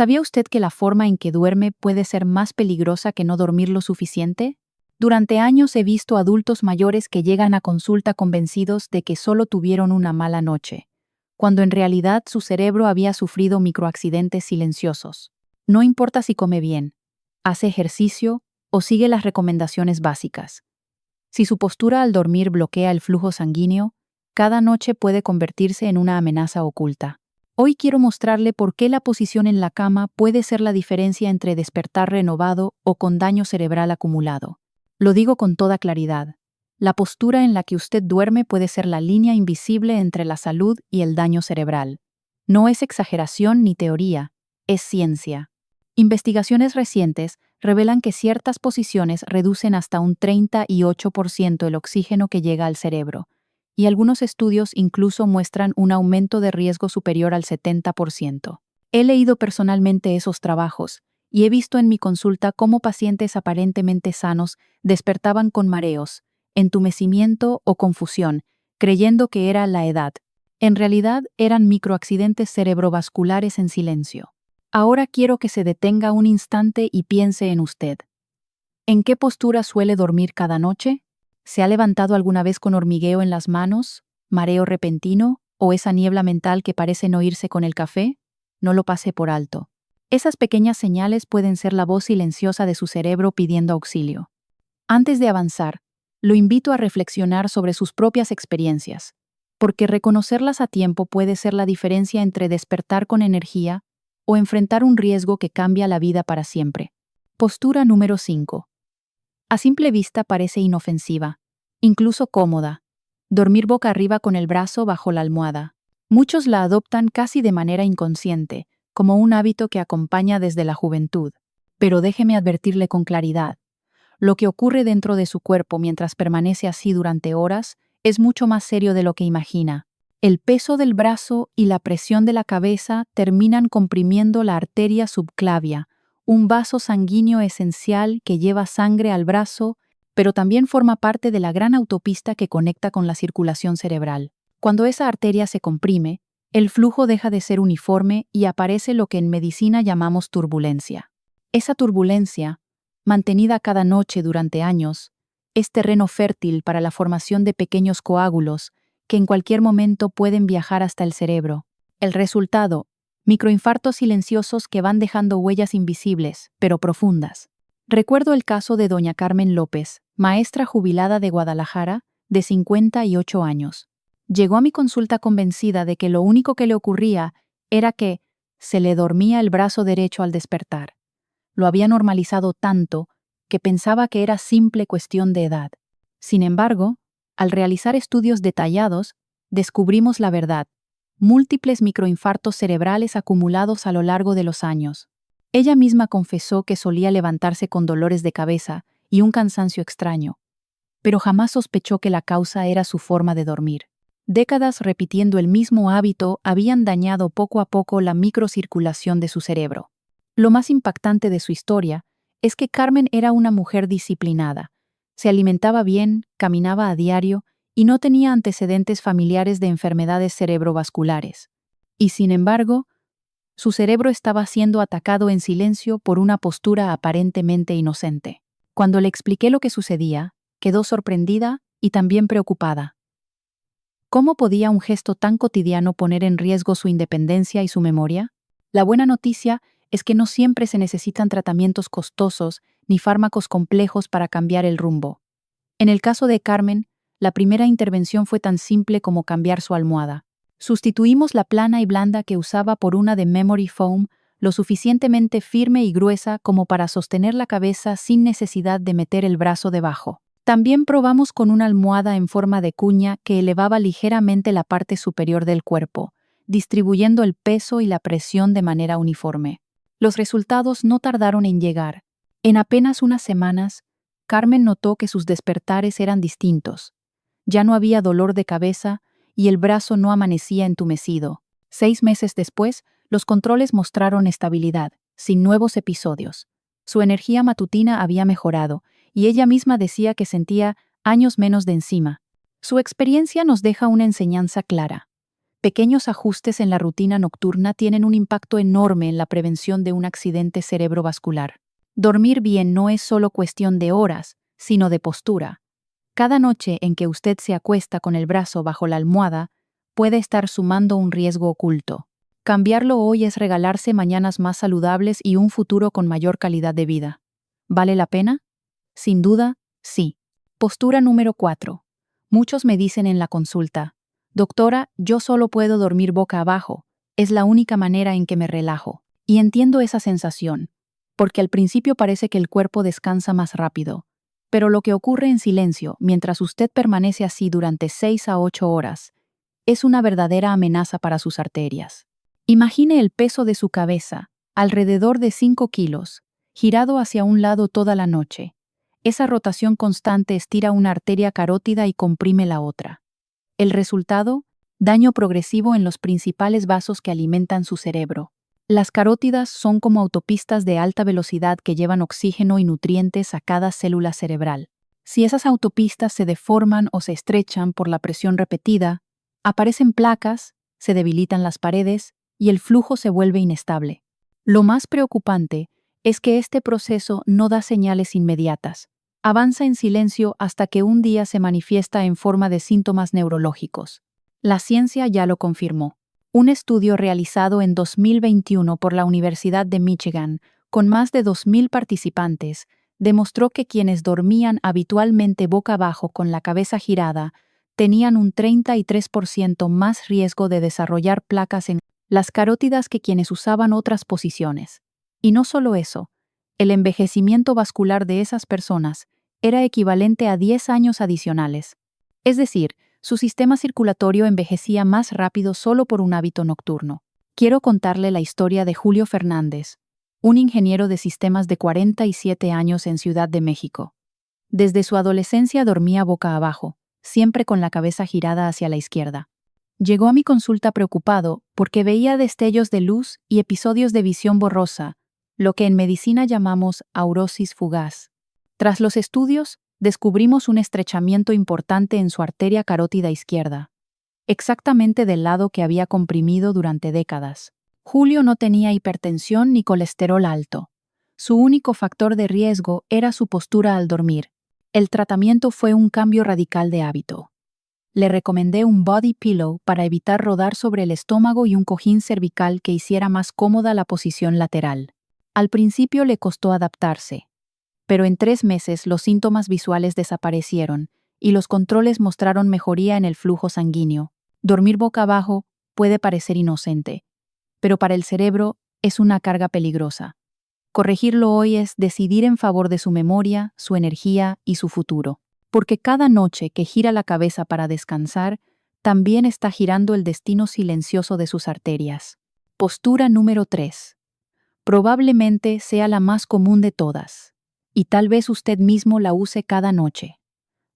¿Sabía usted que la forma en que duerme puede ser más peligrosa que no dormir lo suficiente? Durante años he visto adultos mayores que llegan a consulta convencidos de que solo tuvieron una mala noche, cuando en realidad su cerebro había sufrido microaccidentes silenciosos. No importa si come bien, hace ejercicio o sigue las recomendaciones básicas. Si su postura al dormir bloquea el flujo sanguíneo, cada noche puede convertirse en una amenaza oculta. Hoy quiero mostrarle por qué la posición en la cama puede ser la diferencia entre despertar renovado o con daño cerebral acumulado. Lo digo con toda claridad. La postura en la que usted duerme puede ser la línea invisible entre la salud y el daño cerebral. No es exageración ni teoría, es ciencia. Investigaciones recientes revelan que ciertas posiciones reducen hasta un 38% el oxígeno que llega al cerebro, y algunos estudios incluso muestran un aumento de riesgo superior al 70%. He leído personalmente esos trabajos y he visto en mi consulta cómo pacientes aparentemente sanos despertaban con mareos, entumecimiento o confusión, creyendo que era la edad. En realidad eran microaccidentes cerebrovasculares en silencio. Ahora quiero que se detenga un instante y piense en usted. ¿En qué postura suele dormir cada noche? ¿Se ha levantado alguna vez con hormigueo en las manos, mareo repentino o esa niebla mental que parece no irse con el café? No lo pase por alto. Esas pequeñas señales pueden ser la voz silenciosa de su cerebro pidiendo auxilio. Antes de avanzar, lo invito a reflexionar sobre sus propias experiencias, porque reconocerlas a tiempo puede ser la diferencia entre despertar con energía o enfrentar un riesgo que cambia la vida para siempre. Postura número 5. A simple vista parece inofensiva, incluso cómoda. Dormir boca arriba con el brazo bajo la almohada. Muchos la adoptan casi de manera inconsciente, como un hábito que acompaña desde la juventud. Pero déjeme advertirle con claridad. Lo que ocurre dentro de su cuerpo mientras permanece así durante horas es mucho más serio de lo que imagina. El peso del brazo y la presión de la cabeza terminan comprimiendo la arteria subclavia, un vaso sanguíneo esencial que lleva sangre al brazo, pero también forma parte de la gran autopista que conecta con la circulación cerebral. Cuando esa arteria se comprime, el flujo deja de ser uniforme y aparece lo que en medicina llamamos turbulencia. Esa turbulencia, mantenida cada noche durante años, es terreno fértil para la formación de pequeños coágulos que en cualquier momento pueden viajar hasta el cerebro. El resultado: microinfartos silenciosos que van dejando huellas invisibles, pero profundas. Recuerdo el caso de doña Carmen López, maestra jubilada de Guadalajara, de 58 años. Llegó a mi consulta convencida de que lo único que le ocurría era que se le dormía el brazo derecho al despertar. Lo había normalizado tanto que pensaba que era simple cuestión de edad. Sin embargo, al realizar estudios detallados, descubrimos la verdad: múltiples microinfartos cerebrales acumulados a lo largo de los años. Ella misma confesó que solía levantarse con dolores de cabeza y un cansancio extraño, pero jamás sospechó que la causa era su forma de dormir. Décadas repitiendo el mismo hábito habían dañado poco a poco la microcirculación de su cerebro. Lo más impactante de su historia es que Carmen era una mujer disciplinada. Se alimentaba bien, caminaba a diario y no tenía antecedentes familiares de enfermedades cerebrovasculares. Y sin embargo, su cerebro estaba siendo atacado en silencio por una postura aparentemente inocente. Cuando le expliqué lo que sucedía, quedó sorprendida y también preocupada. ¿Cómo podía un gesto tan cotidiano poner en riesgo su independencia y su memoria? La buena noticia es que no siempre se necesitan tratamientos costosos ni fármacos complejos para cambiar el rumbo. En el caso de Carmen, la primera intervención fue tan simple como cambiar su almohada. Sustituimos la plana y blanda que usaba por una de memory foam, lo suficientemente firme y gruesa como para sostener la cabeza sin necesidad de meter el brazo debajo. También probamos con una almohada en forma de cuña que elevaba ligeramente la parte superior del cuerpo, distribuyendo el peso y la presión de manera uniforme. Los resultados no tardaron en llegar. En apenas unas semanas, Carmen notó que sus despertares eran distintos. Ya no había dolor de cabeza y el brazo no amanecía entumecido. 6 meses después, los controles mostraron estabilidad, sin nuevos episodios. Su energía matutina había mejorado, y ella misma decía que sentía años menos de encima. Su experiencia nos deja una enseñanza clara. Pequeños ajustes en la rutina nocturna tienen un impacto enorme en la prevención de un accidente cerebrovascular. Dormir bien no es solo cuestión de horas, sino de postura. Cada noche en que usted se acuesta con el brazo bajo la almohada, puede estar sumando un riesgo oculto. Cambiarlo hoy es regalarse mañanas más saludables y un futuro con mayor calidad de vida. ¿Vale la pena? Sin duda, sí. Postura número 4. Muchos me dicen en la consulta: doctora, yo solo puedo dormir boca abajo, es la única manera en que me relajo. Y entiendo esa sensación, porque al principio parece que el cuerpo descansa más rápido. Pero lo que ocurre en silencio, mientras usted permanece así durante 6 a 8 horas, es una verdadera amenaza para sus arterias. Imagine el peso de su cabeza, alrededor de 5 kilos, girado hacia un lado toda la noche. Esa rotación constante estira una arteria carótida y comprime la otra. El resultado: daño progresivo en los principales vasos que alimentan su cerebro. Las carótidas son como autopistas de alta velocidad que llevan oxígeno y nutrientes a cada célula cerebral. Si esas autopistas se deforman o se estrechan por la presión repetida, aparecen placas, se debilitan las paredes y el flujo se vuelve inestable. Lo más preocupante es que este proceso no da señales inmediatas. Avanza en silencio hasta que un día se manifiesta en forma de síntomas neurológicos. La ciencia ya lo confirmó. Un estudio realizado en 2021 por la Universidad de Michigan, con más de 2.000 participantes, demostró que quienes dormían habitualmente boca abajo con la cabeza girada tenían un 33% más riesgo de desarrollar placas en las carótidas que quienes usaban otras posiciones. Y no solo eso, el envejecimiento vascular de esas personas era equivalente a 10 años adicionales. Es decir, su sistema circulatorio envejecía más rápido solo por un hábito nocturno. Quiero contarle la historia de Julio Fernández, un ingeniero de sistemas de 47 años en Ciudad de México. Desde su adolescencia dormía boca abajo, siempre con la cabeza girada hacia la izquierda. Llegó a mi consulta preocupado porque veía destellos de luz y episodios de visión borrosa, lo que en medicina llamamos aurosis fugaz. Tras los estudios, descubrimos un estrechamiento importante en su arteria carótida izquierda, exactamente del lado que había comprimido durante décadas. Julio no tenía hipertensión ni colesterol alto. Su único factor de riesgo era su postura al dormir. El tratamiento fue un cambio radical de hábito. Le recomendé un body pillow para evitar rodar sobre el estómago y un cojín cervical que hiciera más cómoda la posición lateral. Al principio le costó adaptarse, pero en 3 meses los síntomas visuales desaparecieron y los controles mostraron mejoría en el flujo sanguíneo. Dormir boca abajo puede parecer inocente, pero para el cerebro es una carga peligrosa. Corregirlo hoy es decidir en favor de su memoria, su energía y su futuro, porque cada noche que gira la cabeza para descansar, también está girando el destino silencioso de sus arterias. Postura número 3. Probablemente sea la más común de todas, y tal vez usted mismo la use cada noche.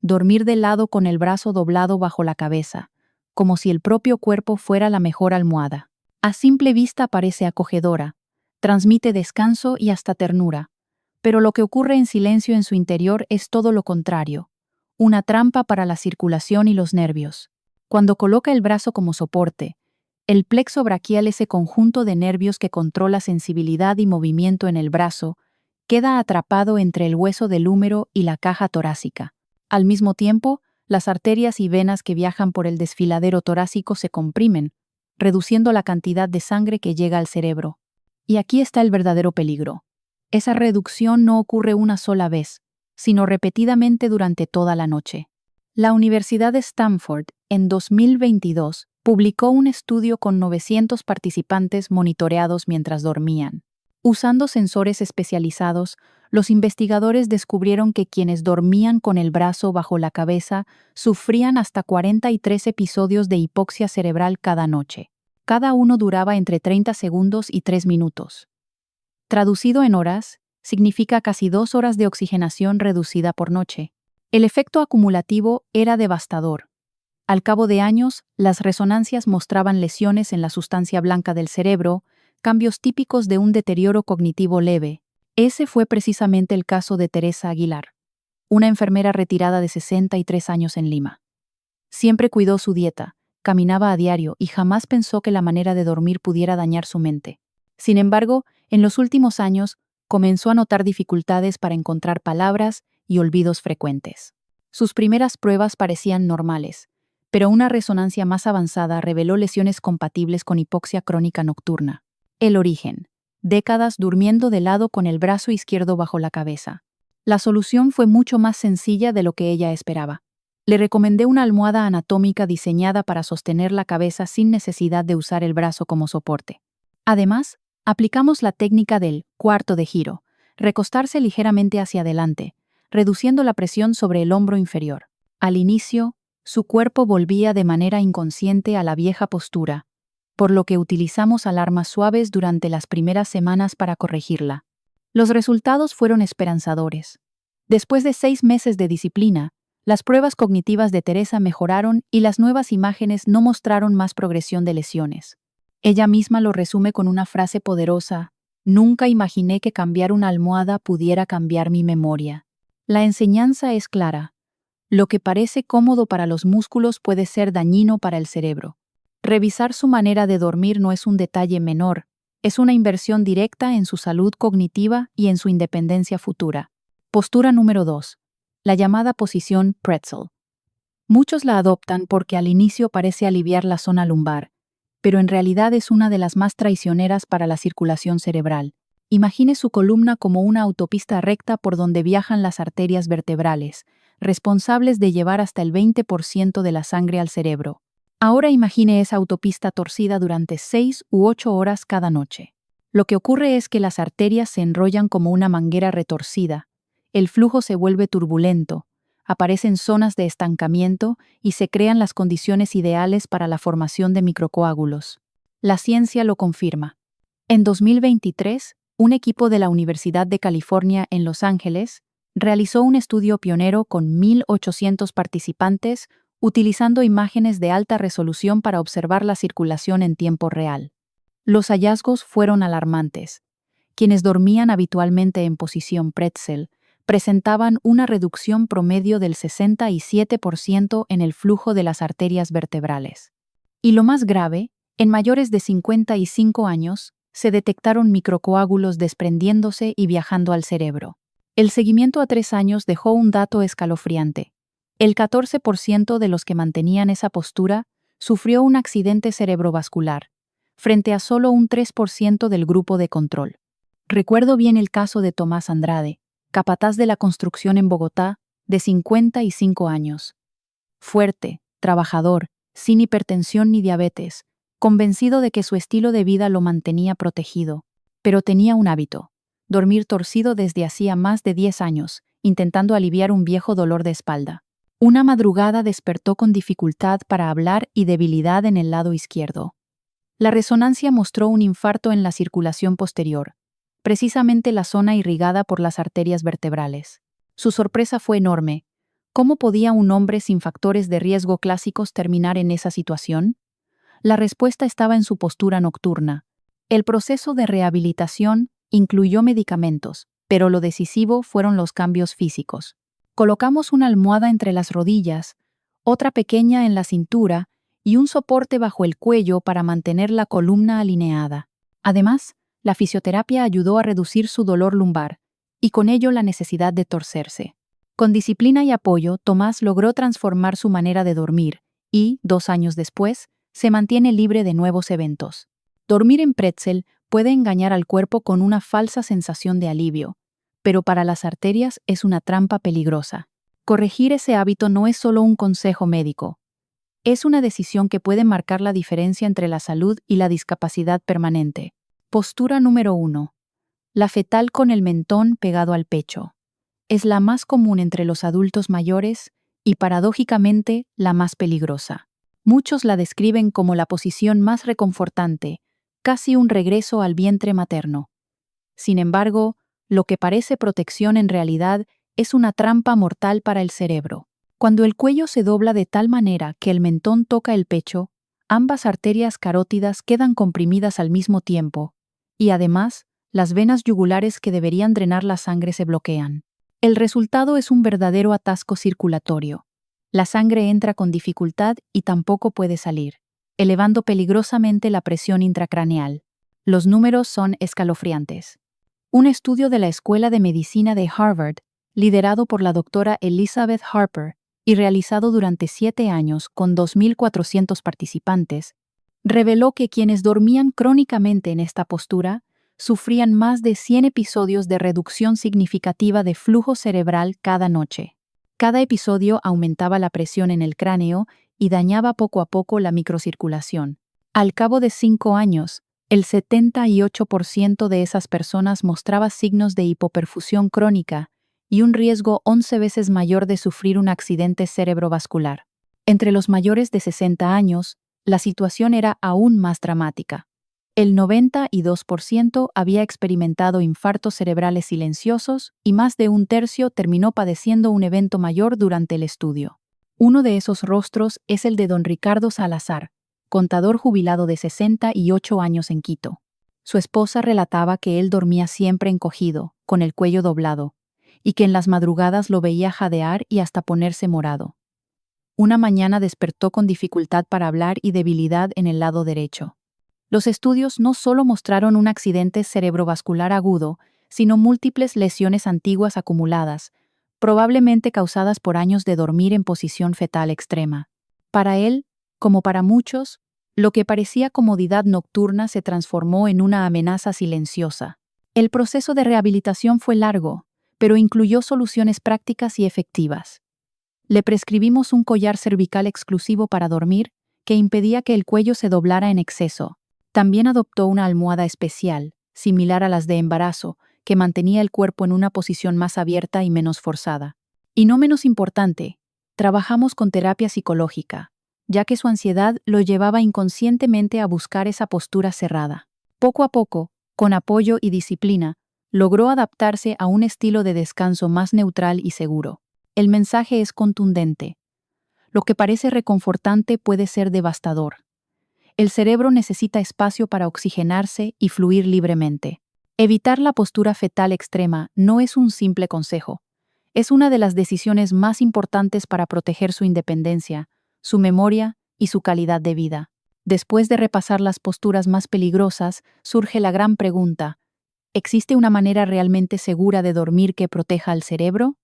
Dormir de lado con el brazo doblado bajo la cabeza, como si el propio cuerpo fuera la mejor almohada. A simple vista parece acogedora, transmite descanso y hasta ternura, pero lo que ocurre en silencio en su interior es todo lo contrario, una trampa para la circulación y los nervios. Cuando coloca el brazo como soporte, el plexo braquial, ese conjunto de nervios que controla sensibilidad y movimiento en el brazo, queda atrapado entre el hueso del húmero y la caja torácica. Al mismo tiempo, las arterias y venas que viajan por el desfiladero torácico se comprimen, reduciendo la cantidad de sangre que llega al cerebro. Y aquí está el verdadero peligro. Esa reducción no ocurre una sola vez, sino repetidamente durante toda la noche. La Universidad de Stanford, en 2022, publicó un estudio con 900 participantes monitoreados mientras dormían. Usando sensores especializados, los investigadores descubrieron que quienes dormían con el brazo bajo la cabeza sufrían hasta 43 episodios de hipoxia cerebral cada noche. Cada uno duraba entre 30 segundos y 3 minutos. Traducido en horas, significa casi 2 horas de oxigenación reducida por noche. El efecto acumulativo era devastador. Al cabo de años, las resonancias mostraban lesiones en la sustancia blanca del cerebro, cambios típicos de un deterioro cognitivo leve. Ese fue precisamente el caso de Teresa Aguilar, una enfermera retirada de 63 años en Lima. Siempre cuidó su dieta, caminaba a diario y jamás pensó que la manera de dormir pudiera dañar su mente. Sin embargo, en los últimos años, comenzó a notar dificultades para encontrar palabras y olvidos frecuentes. Sus primeras pruebas parecían normales, pero una resonancia más avanzada reveló lesiones compatibles con hipoxia crónica nocturna. El origen: décadas durmiendo de lado con el brazo izquierdo bajo la cabeza. La solución fue mucho más sencilla de lo que ella esperaba. Le recomendé una almohada anatómica diseñada para sostener la cabeza sin necesidad de usar el brazo como soporte. Además, aplicamos la técnica del cuarto de giro, recostarse ligeramente hacia adelante, reduciendo la presión sobre el hombro inferior. Al inicio, su cuerpo volvía de manera inconsciente a la vieja postura, por lo que utilizamos alarmas suaves durante las primeras semanas para corregirla. Los resultados fueron esperanzadores. Después de 6 meses de disciplina, las pruebas cognitivas de Teresa mejoraron y las nuevas imágenes no mostraron más progresión de lesiones. Ella misma lo resume con una frase poderosa: "Nunca imaginé que cambiar una almohada pudiera cambiar mi memoria". La enseñanza es clara. Lo que parece cómodo para los músculos puede ser dañino para el cerebro. Revisar su manera de dormir no es un detalle menor, es una inversión directa en su salud cognitiva y en su independencia futura. Postura número 2. La llamada posición pretzel. Muchos la adoptan porque al inicio parece aliviar la zona lumbar, pero en realidad es una de las más traicioneras para la circulación cerebral. Imagine su columna como una autopista recta por donde viajan las arterias vertebrales, responsables de llevar hasta el 20% de la sangre al cerebro. Ahora imagine esa autopista torcida durante 6 u 8 horas cada noche. Lo que ocurre es que las arterias se enrollan como una manguera retorcida, el flujo se vuelve turbulento, aparecen zonas de estancamiento y se crean las condiciones ideales para la formación de microcoágulos. La ciencia lo confirma. En 2023, un equipo de la Universidad de California en Los Ángeles realizó un estudio pionero con 1.800 participantes utilizando imágenes de alta resolución para observar la circulación en tiempo real. Los hallazgos fueron alarmantes. Quienes dormían habitualmente en posición pretzel presentaban una reducción promedio del 67% en el flujo de las arterias vertebrales. Y lo más grave, en mayores de 55 años, se detectaron microcoágulos desprendiéndose y viajando al cerebro. El seguimiento a 3 años dejó un dato escalofriante. El 14% de los que mantenían esa postura sufrió un accidente cerebrovascular, frente a solo un 3% del grupo de control. Recuerdo bien el caso de Tomás Andrade, capataz de la construcción en Bogotá, de 55 años. Fuerte, trabajador, sin hipertensión ni diabetes, convencido de que su estilo de vida lo mantenía protegido, pero tenía un hábito: dormir torcido desde hacía más de 10 años, intentando aliviar un viejo dolor de espalda. Una madrugada despertó con dificultad para hablar y debilidad en el lado izquierdo. La resonancia mostró un infarto en la circulación posterior, precisamente la zona irrigada por las arterias vertebrales. Su sorpresa fue enorme. ¿Cómo podía un hombre sin factores de riesgo clásicos terminar en esa situación? La respuesta estaba en su postura nocturna. El proceso de rehabilitación incluyó medicamentos, pero lo decisivo fueron los cambios físicos. Colocamos una almohada entre las rodillas, otra pequeña en la cintura y un soporte bajo el cuello para mantener la columna alineada. Además, la fisioterapia ayudó a reducir su dolor lumbar y con ello la necesidad de torcerse. Con disciplina y apoyo, Tomás logró transformar su manera de dormir y, 2 años después, se mantiene libre de nuevos eventos. Dormir en pretzel puede engañar al cuerpo con una falsa sensación de alivio, pero para las arterias es una trampa peligrosa. Corregir ese hábito no es solo un consejo médico. Es una decisión que puede marcar la diferencia entre la salud y la discapacidad permanente. Postura número 1. La fetal con el mentón pegado al pecho. Es la más común entre los adultos mayores y, paradójicamente, la más peligrosa. Muchos la describen como la posición más reconfortante, casi un regreso al vientre materno. Sin embargo, lo que parece protección en realidad es una trampa mortal para el cerebro. Cuando el cuello se dobla de tal manera que el mentón toca el pecho, ambas arterias carótidas quedan comprimidas al mismo tiempo, y además, las venas yugulares que deberían drenar la sangre se bloquean. El resultado es un verdadero atasco circulatorio. La sangre entra con dificultad y tampoco puede salir, elevando peligrosamente la presión intracraneal. Los números son escalofriantes. Un estudio de la Escuela de Medicina de Harvard, liderado por la doctora Elizabeth Harper y realizado durante 7 años con 2.400 participantes, reveló que quienes dormían crónicamente en esta postura sufrían más de 100 episodios de reducción significativa de flujo cerebral cada noche. Cada episodio aumentaba la presión en el cráneo y dañaba poco a poco la microcirculación. Al cabo de 5 años, el 78% de esas personas mostraba signos de hipoperfusión crónica y un riesgo 11 veces mayor de sufrir un accidente cerebrovascular. Entre los mayores de 60 años, la situación era aún más dramática. El 92% había experimentado infartos cerebrales silenciosos y más de un tercio terminó padeciendo un evento mayor durante el estudio. Uno de esos rostros es el de don Ricardo Salazar, contador jubilado de 68 años en Quito. Su esposa relataba que él dormía siempre encogido, con el cuello doblado, y que en las madrugadas lo veía jadear y hasta ponerse morado. Una mañana despertó con dificultad para hablar y debilidad en el lado derecho. Los estudios no solo mostraron un accidente cerebrovascular agudo, sino múltiples lesiones antiguas acumuladas, probablemente causadas por años de dormir en posición fetal extrema. Para él, como para muchos, lo que parecía comodidad nocturna se transformó en una amenaza silenciosa. El proceso de rehabilitación fue largo, pero incluyó soluciones prácticas y efectivas. Le prescribimos un collar cervical exclusivo para dormir, que impedía que el cuello se doblara en exceso. También adoptó una almohada especial, similar a las de embarazo, que mantenía el cuerpo en una posición más abierta y menos forzada. Y no menos importante, trabajamos con terapia psicológica, ya que su ansiedad lo llevaba inconscientemente a buscar esa postura cerrada. Poco a poco, con apoyo y disciplina, logró adaptarse a un estilo de descanso más neutral y seguro. El mensaje es contundente. Lo que parece reconfortante puede ser devastador. El cerebro necesita espacio para oxigenarse y fluir libremente. Evitar la postura fetal extrema no es un simple consejo. Es una de las decisiones más importantes para proteger su independencia, su memoria y su calidad de vida. Después de repasar las posturas más peligrosas, surge la gran pregunta: ¿existe una manera realmente segura de dormir que proteja al cerebro?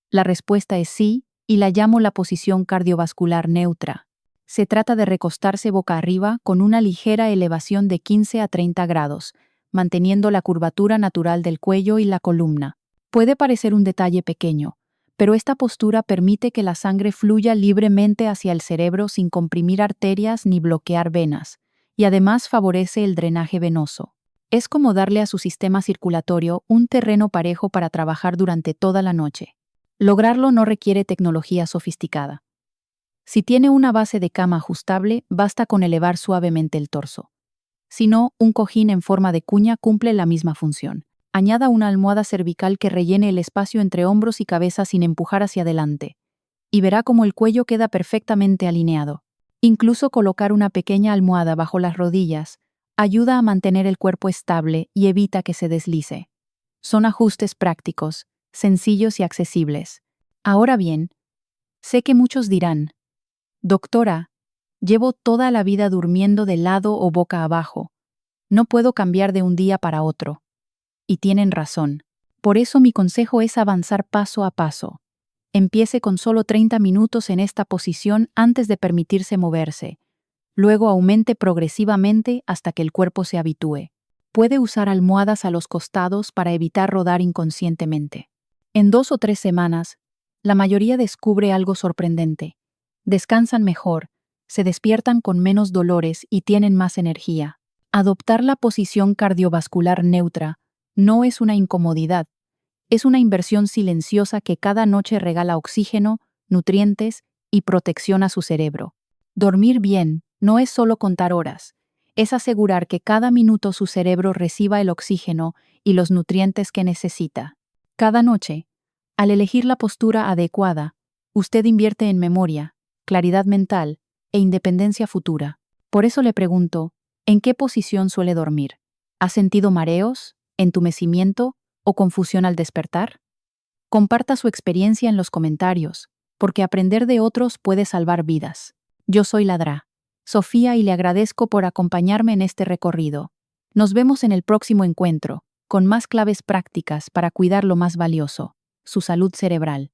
La respuesta es sí, y la llamo la posición cardiovascular neutra. Se trata de recostarse boca arriba con una ligera elevación de 15 a 30 grados, manteniendo la curvatura natural del cuello y la columna. Puede parecer un detalle pequeño, pero esta postura permite que la sangre fluya libremente hacia el cerebro sin comprimir arterias ni bloquear venas, y además favorece el drenaje venoso. Es como darle a su sistema circulatorio un terreno parejo para trabajar durante toda la noche. Lograrlo no requiere tecnología sofisticada. Si tiene una base de cama ajustable, basta con elevar suavemente el torso. Si no, un cojín en forma de cuña cumple la misma función. Añada una almohada cervical que rellene el espacio entre hombros y cabeza sin empujar hacia adelante, y verá cómo el cuello queda perfectamente alineado. Incluso colocar una pequeña almohada bajo las rodillas ayuda a mantener el cuerpo estable y evita que se deslice. Son ajustes prácticos, sencillos y accesibles. Ahora bien, sé que muchos dirán: doctora, llevo toda la vida durmiendo de lado o boca abajo. No puedo cambiar de un día para otro. Y tienen razón. Por eso mi consejo es avanzar paso a paso. Empiece con solo 30 minutos en esta posición antes de permitirse moverse. Luego aumente progresivamente hasta que el cuerpo se habitúe. Puede usar almohadas a los costados para evitar rodar inconscientemente. En 2 o 3 semanas, la mayoría descubre algo sorprendente. Descansan mejor, se despiertan con menos dolores y tienen más energía. Adoptar la posición cardiovascular neutra no es una incomodidad, es una inversión silenciosa que cada noche regala oxígeno, nutrientes y protección a su cerebro. Dormir bien no es solo contar horas, es asegurar que cada minuto su cerebro reciba el oxígeno y los nutrientes que necesita. Cada noche, al elegir la postura adecuada, usted invierte en memoria, claridad mental e independencia futura. Por eso le pregunto, ¿en qué posición suele dormir? ¿Ha sentido mareos, entumecimiento o confusión al despertar? Comparta su experiencia en los comentarios. porque aprender de otros puede salvar vidas. Yo soy Ladra Sofía y le agradezco por acompañarme en este recorrido. Nos vemos en el próximo encuentro, con más claves prácticas para cuidar lo más valioso, su salud cerebral.